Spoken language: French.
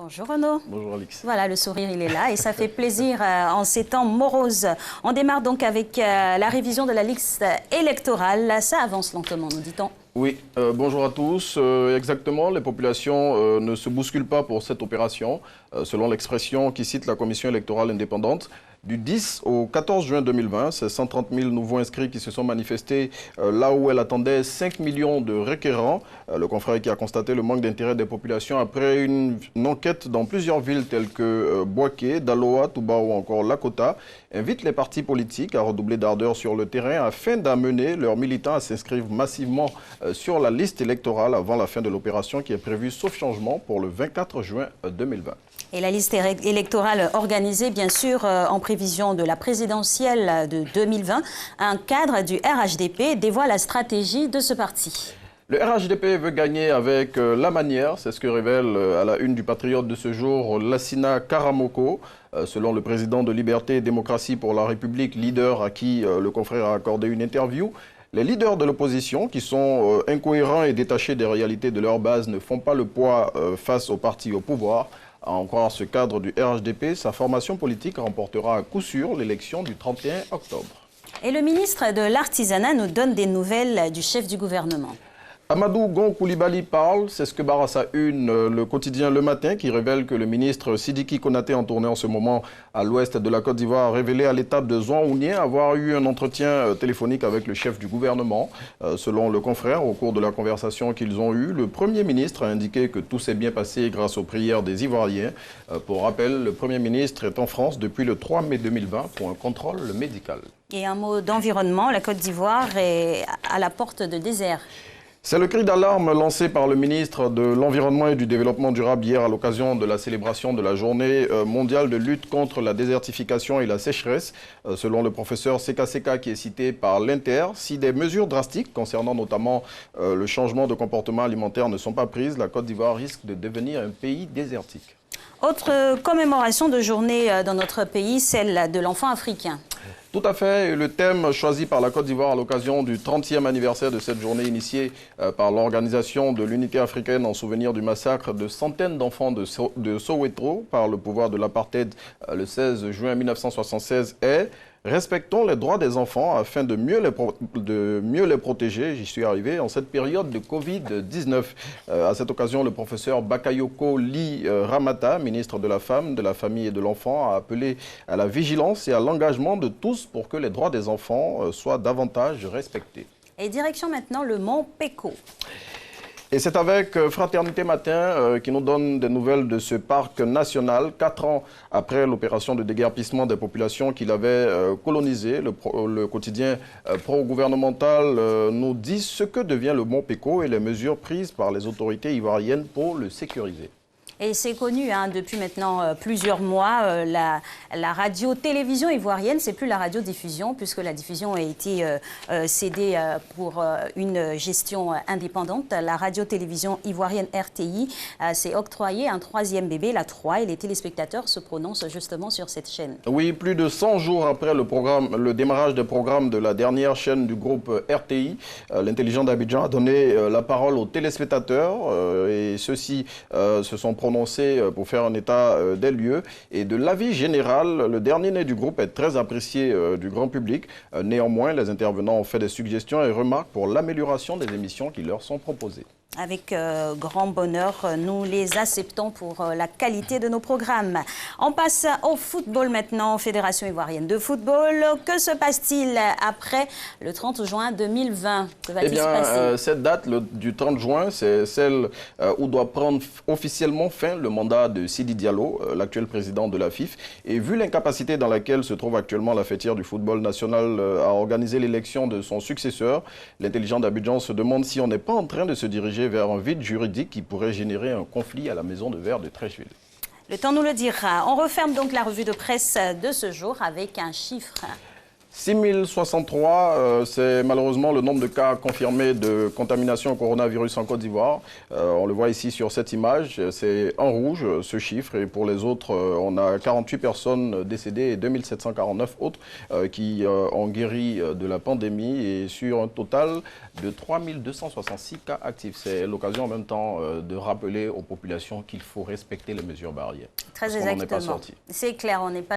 Bonjour Renaud. Bonjour Alix. Voilà, le sourire il est là et ça fait plaisir en ces temps moroses. On démarre donc avec la révision de la liste électorale. Ça avance lentement, nous dit-on. Oui, bonjour à tous. Exactement, les populations ne se bousculent pas pour cette opération. Selon l'expression qui cite la Commission électorale indépendante, du 10 au 14 juin 2020, c'est 130 000 nouveaux inscrits qui se sont manifestés là où elle attendait 5 millions de requérants. Le confrère qui a constaté le manque d'intérêt des populations après une enquête dans plusieurs villes telles que Boaké, Daloa, Touba ou encore Lakota invite les partis politiques à redoubler d'ardeur sur le terrain afin d'amener leurs militants à s'inscrire massivement sur la liste électorale avant la fin de l'opération qui est prévue sauf changement pour le 24 juin 2020. Et la liste électorale organisée, bien sûr, en prévision de la présidentielle de 2020, un cadre du RHDP dévoile la stratégie de ce parti. Le RHDP veut gagner avec la manière, c'est ce que révèle à la une du Patriote de ce jour Lassina Karamoko. Selon le président de Liberté et Démocratie pour la République, leader à qui le confrère a accordé une interview, les leaders de l'opposition, qui sont incohérents et détachés des réalités de leur base, ne font pas le poids face aux partis au pouvoir. À en croire ce cadre du RHDP, sa formation politique remportera à coup sûr l'élection du 31 octobre. Et le ministre de l'Artisanat nous donne des nouvelles du chef du gouvernement. Amadou Gon Coulibaly parle, c'est ce que barre à sa une le quotidien Le Matin qui révèle que le ministre Sidiki Konaté en tournée en ce moment à l'ouest de la Côte d'Ivoire a révélé à l'étape de Zouan-Ounien avoir eu un entretien téléphonique avec le chef du gouvernement. Selon le confrère, au cours de la conversation qu'ils ont eue, le Premier ministre a indiqué que tout s'est bien passé grâce aux prières des Ivoiriens. Pour rappel, le Premier ministre est en France depuis le 3 mai 2020 pour un contrôle médical. Et un mot d'environnement, la Côte d'Ivoire est à la porte de désert. C'est le cri d'alarme lancé par le ministre de l'Environnement et du Développement durable hier à l'occasion de la célébration de la journée mondiale de lutte contre la désertification et la sécheresse. Selon le professeur Seka Seka qui est cité par l'Inter, si des mesures drastiques concernant notamment le changement de comportement alimentaire ne sont pas prises, la Côte d'Ivoire risque de devenir un pays désertique. Autre commémoration de journée dans notre pays, celle de l'enfant africain. Tout à fait. Le thème choisi par la Côte d'Ivoire à l'occasion du 30e anniversaire de cette journée initiée par l'Organisation de l'Unité africaine en souvenir du massacre de centaines d'enfants de Soweto par le pouvoir de l'apartheid le 16 juin 1976 est « Respectons les droits des enfants afin de mieux les protéger ». J'y suis arrivé en cette période de Covid-19. À cette occasion, le professeur Bakayoko Lee Ramata, ministre de la Femme, de la Famille et de l'Enfant, a appelé à la vigilance et à l'engagement de tous pour que les droits des enfants soient davantage respectés. Et direction maintenant le Mont Peko. Et c'est avec Fraternité Matin qui nous donne des nouvelles de ce parc national, 4 ans après l'opération de déguerpissement des populations qu'il avait colonisées. Le quotidien pro-gouvernemental nous dit ce que devient le Mont Peko et les mesures prises par les autorités ivoiriennes pour le sécuriser. Et c'est connu depuis maintenant plusieurs mois, la radio-télévision ivoirienne, c'est plus la radiodiffusion puisque la diffusion a été cédée pour une gestion indépendante. La radio-télévision ivoirienne RTI s'est octroyé un 3e bébé, la 3, et les téléspectateurs se prononcent justement sur cette chaîne. Oui, plus de 100 jours après le démarrage des programmes de la dernière chaîne du groupe RTI, l'intelligent d'Abidjan a donné la parole aux téléspectateurs et ceux-ci se sont prononcés pour faire un état des lieux. Et de l'avis général, le dernier né du groupe est très apprécié du grand public. Néanmoins, les intervenants ont fait des suggestions et remarques pour l'amélioration des émissions qui leur sont proposées. Avec grand bonheur, nous les acceptons pour la qualité de nos programmes. On passe au football maintenant, Fédération ivoirienne de football. Que se passe-t-il après le 30 juin 2020? Que va-t-il se passer? Cette date du 30 juin, c'est celle où doit prendre officiellement fin le mandat de Sidi Diallo, l'actuel président de la FIF. Et vu l'incapacité dans laquelle se trouve actuellement la fêtière du football national à organiser l'élection de son successeur, l'intelligent d'Abidjan se demande si on n'est pas en train de se diriger vers un vide juridique qui pourrait générer un conflit à la maison de verre de Treichville. Le temps nous le dira. On referme donc la revue de presse de ce jour avec un chiffre. 6063, c'est malheureusement le nombre de cas confirmés de contamination au coronavirus en Côte d'Ivoire. On le voit ici sur cette image, c'est en rouge ce chiffre. Et pour les autres, on a 48 personnes décédées et 2749 autres qui ont guéri de la pandémie et sur un total de 3266 cas actifs. C'est l'occasion en même temps de rappeler aux populations qu'il faut respecter les mesures barrières. Très exactement. C'est clair, on n'est pas